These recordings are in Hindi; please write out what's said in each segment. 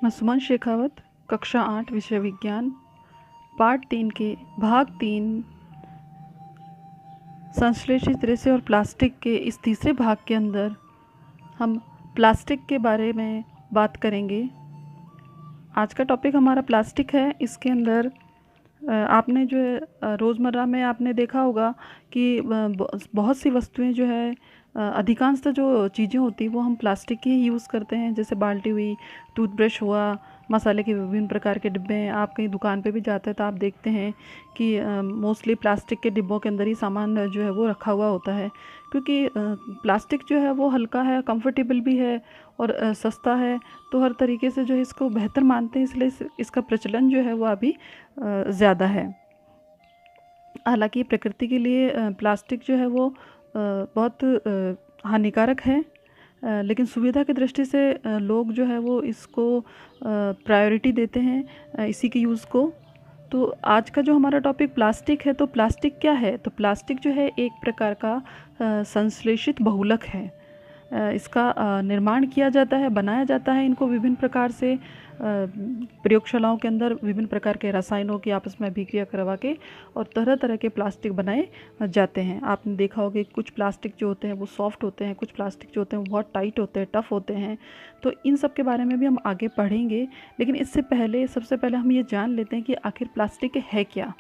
मैं सुमन शेखावत, कक्षा 8 विषय विज्ञान, पार्ट 3 के भाग 3 संश्लेषित रेसे और प्लास्टिक के इस तीसरे भाग के अंदर हम प्लास्टिक के बारे में बात करेंगे। आज का टॉपिक हमारा प्लास्टिक है। इसके अंदर आपने जो है रोज़मर्रा में आपने देखा होगा कि बहुत सी वस्तुएं जो है अधिकांशतः जो चीज़ें होती हैं वो हम प्लास्टिक की ही यूज़ करते हैं। जैसे बाल्टी हुई, टूथब्रश हुआ, मसाले के विभिन्न प्रकार के डिब्बे हैं। आप कहीं दुकान पे भी जाते हैं तो आप देखते हैं कि मोस्टली प्लास्टिक के डिब्बों के अंदर ही सामान जो है वो रखा हुआ होता है, क्योंकि प्लास्टिक जो है वो हल्का है, कंफर्टेबल भी है और सस्ता है। तो हर तरीके से जो है इसको बेहतर मानते हैं, इसलिए इसका प्रचलन जो है वो अभी ज़्यादा है। हालांकि प्रकृति के लिए प्लास्टिक जो है वो बहुत हानिकारक है, लेकिन सुविधा की दृष्टि से लोग जो है वो इसको प्रायोरिटी देते हैं, इसी के यूज़ को। तो आज का जो हमारा टॉपिक प्लास्टिक है, तो प्लास्टिक क्या है? तो प्लास्टिक जो है एक प्रकार का संश्लेषित बहुलक है। इसका निर्माण किया जाता है, बनाया जाता है इनको विभिन्न प्रकार से प्रयोगशालाओं के अंदर विभिन्न प्रकार के रसायनों की आपस में अभिक्रिया करवा के और तरह तरह के प्लास्टिक बनाए जाते हैं। आपने देखा होगा कि कुछ प्लास्टिक जो होते हैं वो सॉफ्ट होते हैं, कुछ प्लास्टिक जो होते हैं वो बहुत टाइट होते हैं, टफ़ होते हैं। तो इन सब के बारे में भी हम आगे पढ़ेंगे, लेकिन इससे पहले सबसे पहले हम ये जान लेते हैं कि आखिर प्लास्टिक है क्या।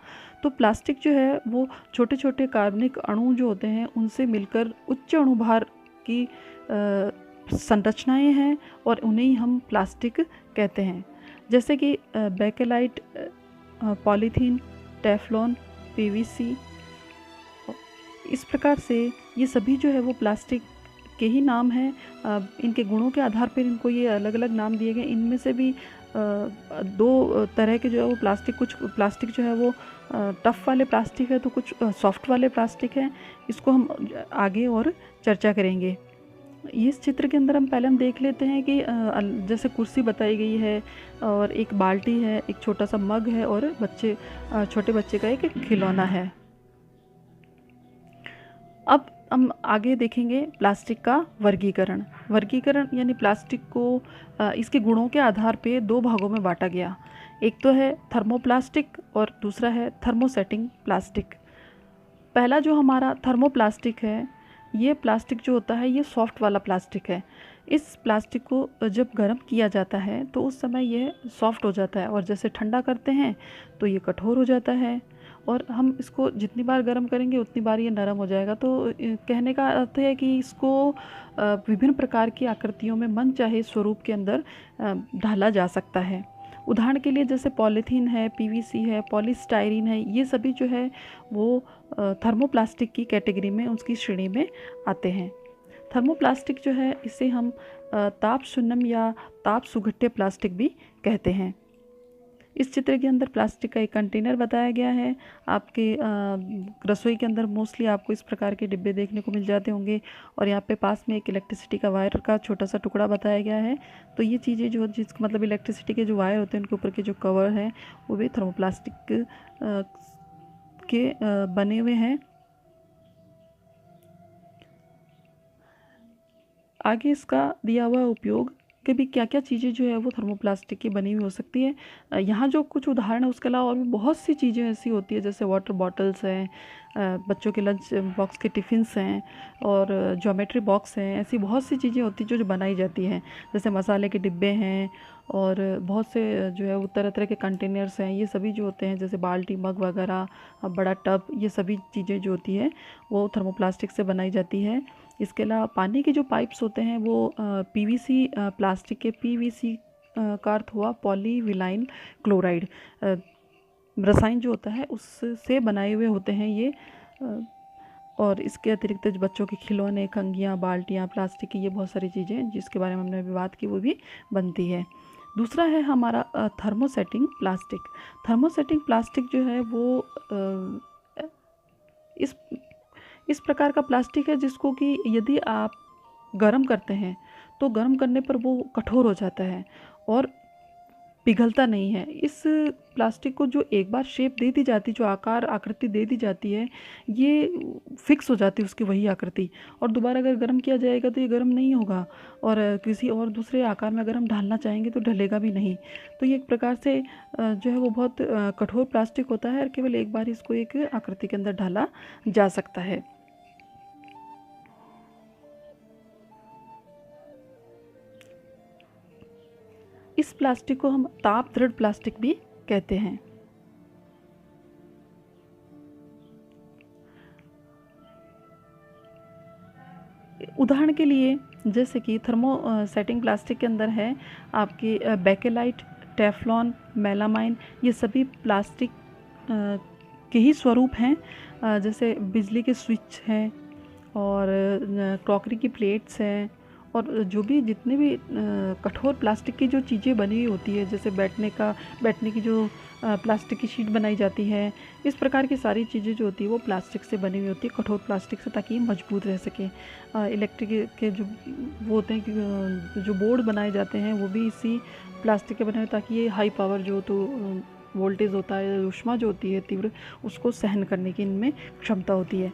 तो प्लास्टिक जो है वो छोटे छोटे कार्बनिक अणु जो होते हैं उनसे मिलकर उच्च अणुभार की संरचनाएं हैं और उन्हें ही हम प्लास्टिक कहते हैं। जैसे कि बेकेलाइट, पॉलीथीन, टेफ्लॉन, पीवीसी, इस प्रकार से ये सभी जो है वो प्लास्टिक के ही नाम हैं। इनके गुणों के आधार पर इनको ये अलग अलग नाम दिए गए। इनमें से भी दो तरह के जो है वो प्लास्टिक, कुछ प्लास्टिक जो है वो टफ़ वाले प्लास्टिक है, तो कुछ सॉफ्ट वाले प्लास्टिक है। इसको हम आगे और चर्चा करेंगे। इस चित्र के अंदर हम देख लेते हैं कि जैसे कुर्सी बताई गई है और एक बाल्टी है, एक छोटा सा मग है और छोटे बच्चे का एक खिलौना है। अब हम आगे देखेंगे प्लास्टिक का वर्गीकरण यानी प्लास्टिक को इसके गुणों के आधार पे दो भागों में बांटा गया। एक तो है थर्मोप्लास्टिक और दूसरा है थर्मोसेटिंग प्लास्टिक। पहला जो हमारा थर्मोप्लास्टिक है, ये प्लास्टिक जो होता है ये सॉफ्ट वाला प्लास्टिक है। इस प्लास्टिक को जब गर्म किया जाता है तो उस समय यह सॉफ्ट हो जाता है और जैसे ठंडा करते हैं तो ये कठोर हो जाता है, और हम इसको जितनी बार गर्म करेंगे उतनी बार ये नरम हो जाएगा। तो कहने का अर्थ है कि इसको विभिन्न प्रकार की आकृतियों में मनचाहे स्वरूप के अंदर ढाला जा सकता है। उदाहरण के लिए जैसे पॉलीथीन है, पीवीसी है, पॉलीस्टाइरीन है, ये सभी जो है वो थर्मोप्लास्टिक की कैटेगरी में, उसकी श्रेणी में आते हैं। थर्मोप्लास्टिक जो है इसे हम ताप शून्यम या ताप सुघट्य प्लास्टिक भी कहते हैं। इस चित्र के अंदर प्लास्टिक का एक कंटेनर बताया गया है। आपके रसोई के अंदर मोस्टली आपको इस प्रकार के डिब्बे देखने को मिल जाते होंगे, और यहाँ पे पास में एक इलेक्ट्रिसिटी का वायर का छोटा सा टुकड़ा बताया गया है। तो ये चीज़ें जो मतलब इलेक्ट्रिसिटी के जो वायर होते हैं उनके ऊपर के जो कवर हैं वो भी थर्मोप्लास्टिक के बने हुए हैं। आगे इसका दिया हुआ उपयोग कि भी क्या क्या चीज़ें जो है वो थर्मोप्लास्टिक की बनी हुई हो सकती है। यहाँ जो कुछ उदाहरण है उसके अलावा और भी बहुत सी चीज़ें ऐसी होती है, जैसे वाटर बॉटल्स हैं, बच्चों के लंच बॉक्स के टिफ़िन्स हैं और ज्योमेट्री बॉक्स हैं। ऐसी बहुत सी चीज़ें होती हैं जो बनाई जाती हैं, जैसे मसाले के डिब्बे हैं और बहुत से जो है वो तरह तरह के कंटेनर्स हैं। ये सभी जो होते हैं जैसे बाल्टी, मग वगैरह, बड़ा टब, ये सभी चीज़ें जो होती हैं वो थर्मोप्लास्टिक से बनाई जाती है। इसके अलावा पानी के जो पाइप्स होते हैं वो पीवीसी प्लास्टिक के, पीवीसी का अर्थ हुआ पॉलीविनाइल क्लोराइड रसायन जो होता है उससे बनाए हुए होते हैं ये। और इसके अतिरिक्त बच्चों के खिलौने, कंघियाँ, बाल्टियाँ, प्लास्टिक की ये बहुत सारी चीज़ें जिसके बारे में हमने अभी बात की वो भी बनती है। दूसरा है हमारा थर्मोसेटिंग प्लास्टिक। थर्मोसेटिंग प्लास्टिक जो है वो इस प्रकार का प्लास्टिक है जिसको कि यदि आप गर्म करते हैं तो गर्म करने पर वो कठोर हो जाता है और पिघलता नहीं है। इस प्लास्टिक को जो एक बार शेप दे दी जाती, जो आकार आकृति दे दी जाती है, ये फिक्स हो जाती है उसकी वही आकृति, और दोबारा अगर गर्म किया जाएगा तो ये गर्म नहीं होगा, और किसी और दूसरे आकार में अगर हम ढालना चाहेंगे तो ढलेगा भी नहीं। तो ये एक प्रकार से जो है वो बहुत कठोर प्लास्टिक होता है, और केवल एक बार इसको एक आकृति के अंदर ढाला जा सकता है। इस प्लास्टिक को हम ताप दृढ़ प्लास्टिक भी कहते हैं। उदाहरण के लिए जैसे कि थर्मो सेटिंग प्लास्टिक के अंदर है आपकी बेकेलाइट, टेफ्लॉन, मेलामाइन, ये सभी प्लास्टिक के ही स्वरूप हैं। जैसे बिजली के स्विच हैं, और क्रॉकरी की प्लेट्स हैं, और जो भी जितने भी कठोर प्लास्टिक की जो चीज़ें बनी हुई होती है, जैसे बैठने की जो प्लास्टिक की शीट बनाई जाती है, इस प्रकार की सारी चीज़ें जो होती है वो प्लास्टिक से बनी हुई होती है, कठोर प्लास्टिक से, ताकि ये मजबूत रह सके। इलेक्ट्रिक के जो वो होते हैं कि जो बोर्ड बनाए जाते हैं वो भी इसी प्लास्टिक के बने हुए, ताकि ये हाई पावर जो तो वोल्टेज होता है, ऊष्मा जो होती है तीव्र, उसको सहन करने की इनमें क्षमता होती है।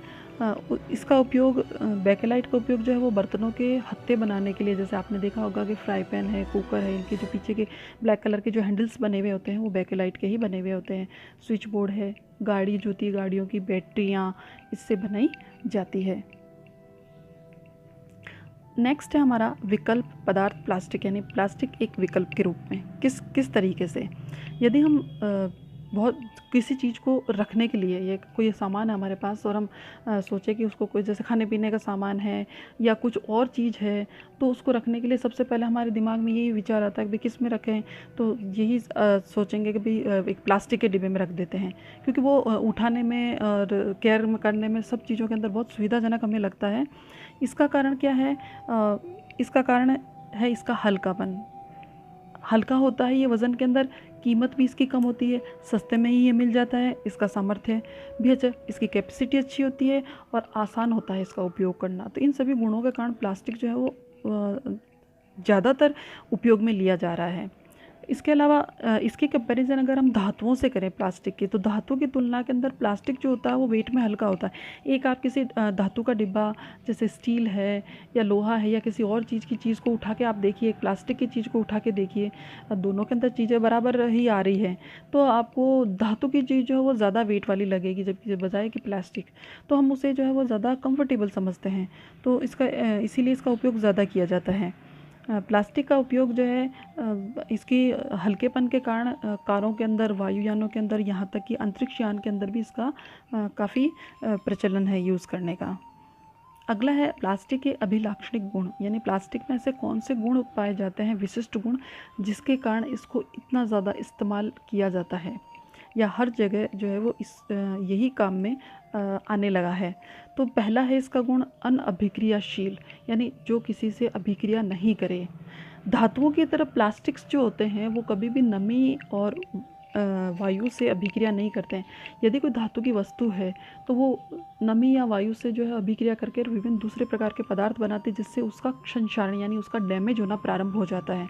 इसका उपयोग बेकेलाइट का उपयोग जो है वो बर्तनों के हत्थे बनाने के लिए, जैसे आपने देखा होगा कि फ्राई पैन है, कुकर है, इनके जो पीछे के ब्लैक कलर के जो हैंडल्स बने हुए होते हैं वो बेकेलाइट के ही बने हुए होते हैं। स्विच बोर्ड है, गाड़ी जो होती है, गाड़ियों की बैटरियाँ इससे बनाई जाती है। नेक्स्ट है हमारा विकल्प पदार्थ प्लास्टिक, यानी प्लास्टिक एक विकल्प के रूप में। किस तरीके से, यदि हम बहुत किसी चीज़ को रखने के लिए, ये कोई सामान है हमारे पास और हम सोचें कि उसको कोई जैसे खाने पीने का सामान है या कुछ और चीज़ है, तो उसको रखने के लिए सबसे पहले हमारे दिमाग में यही विचार आता है कि भाई किस में रखें, तो यही सोचेंगे कि भाई एक प्लास्टिक के डिब्बे में रख देते हैं, क्योंकि वो उठाने में और केयर करने में सब चीज़ों के अंदर बहुत सुविधाजनक हमें लगता है। इसका कारण क्या है? इसका कारण है इसका हल्कापन। हल्का होता है ये वज़न के अंदर, कीमत भी इसकी कम होती है, सस्ते में ही ये मिल जाता है, इसका सामर्थ्य भी अच्छा, इसकी कैपेसिटी अच्छी होती है, और आसान होता है इसका उपयोग करना। तो इन सभी गुणों के कारण प्लास्टिक जो है वो ज़्यादातर उपयोग में लिया जा रहा है। इसके अलावा इसके कंपैरिजन अगर हम धातुओं से करें प्लास्टिक की, तो धातु की तुलना के अंदर प्लास्टिक जो होता है वो वेट में हल्का होता है। एक आप किसी धातु का डिब्बा, जैसे स्टील है या लोहा है या किसी और चीज़ को उठा के आप देखिए, एक प्लास्टिक की चीज़ को उठा के देखिए, दोनों के अंदर चीज़ें बराबर ही आ रही है, तो आपको धातु की चीज़ जो है वो ज़्यादा वेट वाली लगेगी, जबकि बजाय कि प्लास्टिक, तो हम उसे जो है वो ज़्यादा कंफर्टेबल समझते हैं। तो इसका इसीलिए इसका उपयोग ज़्यादा किया जाता है। प्लास्टिक का उपयोग जो है इसकी हल्केपन के कारण कारों के अंदर, वायुयानों के अंदर, यहाँ तक कि अंतरिक्ष यान के अंदर भी इसका काफ़ी प्रचलन है यूज़ करने का। अगला है प्लास्टिक के अभिलाक्षणिक गुण, यानी प्लास्टिक में ऐसे कौन से गुण पाए जाते हैं, विशिष्ट गुण, जिसके कारण इसको इतना ज़्यादा इस्तेमाल किया जाता है या हर जगह जो है वो इस यही काम में आने लगा है। तो पहला है इसका गुण अनअभिक्रियाशील, यानी जो किसी से अभिक्रिया नहीं करे। धातुओं की तरह प्लास्टिक्स जो होते हैं वो कभी भी नमी और वायु से अभिक्रिया नहीं करते हैं। यदि कोई धातु की वस्तु है तो वो नमी या वायु से जो है अभिक्रिया करके विभिन्न दूसरे प्रकार के पदार्थ बनाते हैं, जिससे उसका संक्षारण यानी उसका डैमेज होना प्रारंभ हो जाता है।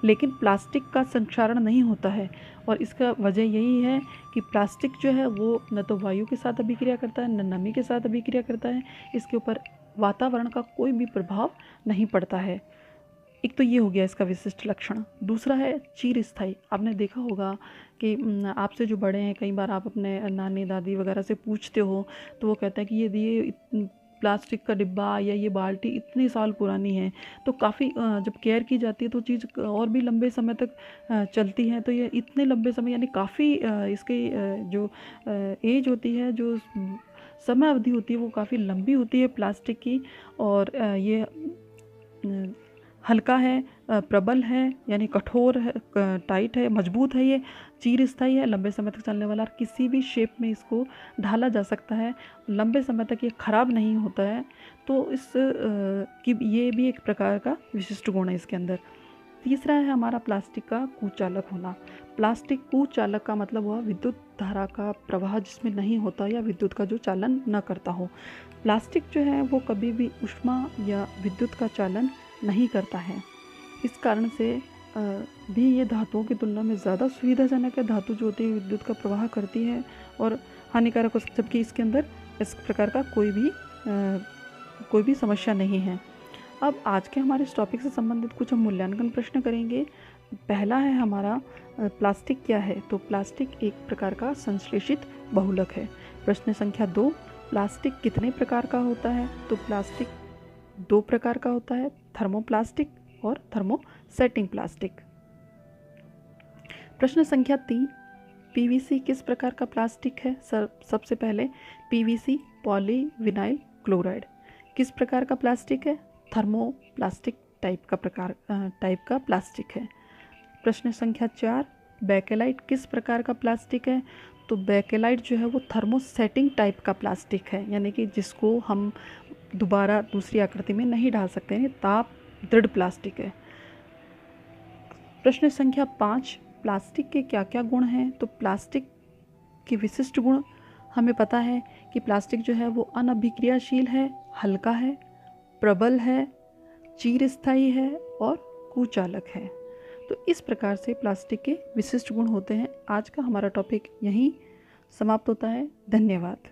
लेकिन प्लास्टिक का संक्षारण नहीं होता है, और इसका वजह यही है कि प्लास्टिक जो है वो न तो वायु के साथ अभिक्रिया करता है, न नमी के साथ अभिक्रिया करता है, इसके ऊपर वातावरण का कोई भी प्रभाव नहीं पड़ता है। एक तो ये हो गया इसका विशिष्ट लक्षण। दूसरा है चिरस्थायी। आपने देखा होगा कि आपसे जो बड़े हैं, कई बार आप अपने नानी दादी वगैरह से पूछते हो तो वो कहते हैं कि ये प्लास्टिक का डिब्बा या ये बाल्टी इतने साल पुरानी है, तो काफ़ी जब केयर की जाती है तो चीज़ और भी लंबे समय तक चलती है। तो ये इतने लंबे समय यानी काफ़ी इसकी जो एज होती है, जो समय अवधि होती है वो काफ़ी लंबी होती है प्लास्टिक की। और ये हल्का है, प्रबल है, यानी कठोर है, टाइट है, मजबूत है, ये चिरस्थायी है, लंबे समय तक चलने वाला, किसी भी शेप में इसको ढाला जा सकता है, लंबे समय तक ये ख़राब नहीं होता है। तो इस कि ये भी एक प्रकार का विशिष्ट गुण है इसके अंदर। तीसरा है हमारा प्लास्टिक का कुचालक होना। प्लास्टिक कुचालक का मतलब हुआ विद्युत धारा का प्रवाह जिसमें नहीं होता या विद्युत का जो चालन न करता हो। प्लास्टिक जो है वो कभी भी ऊष्मा या विद्युत का चालन नहीं करता है। इस कारण से भी ये धातुओं की तुलना में ज़्यादा सुविधाजनक है। धातु जो होती है विद्युत का प्रवाह करती है और हानिकारक हो, जबकि इसके अंदर इस प्रकार का कोई भी समस्या नहीं है। अब आज के हमारे इस टॉपिक से संबंधित कुछ हम मूल्यांकन प्रश्न करेंगे। पहला है हमारा प्लास्टिक क्या है। तो प्लास्टिक एक प्रकार का संश्लेषित बहुलक है। प्रश्न संख्या 2, प्लास्टिक कितने प्रकार का होता है। तो प्लास्टिक 2 प्रकार का होता है, थर्मोप्लास्टिक और थर्मोसेटिंग प्लास्टिक। प्रश्न संख्या 3, पीवीसी किस प्रकार का प्लास्टिक है। सबसे पहले पीवीसी पॉलीविनाइल क्लोराइड किस प्रकार का प्लास्टिक है। थर्मोप्लास्टिक टाइप का प्लास्टिक है। प्रश्न संख्या 4, बेकेलाइट किस प्रकार का प्लास्टिक है। तो बेकेलाइट जो है वो थर्मोसेटिंग टाइप का प्लास्टिक है, यानी कि जिसको हम दोबारा दूसरी आकृति में नहीं डाल सकते हैं, ताप दृढ़ प्लास्टिक है। प्रश्न संख्या 5, प्लास्टिक के क्या क्या गुण हैं। तो प्लास्टिक के विशिष्ट गुण हमें पता है कि प्लास्टिक जो है वो अनअभिक्रियाशील है, हल्का है, प्रबल है, चिरस्थायी है और कुचालक है। तो इस प्रकार से प्लास्टिक के विशिष्ट गुण होते हैं। आज का हमारा टॉपिक यहीं समाप्त होता है। धन्यवाद।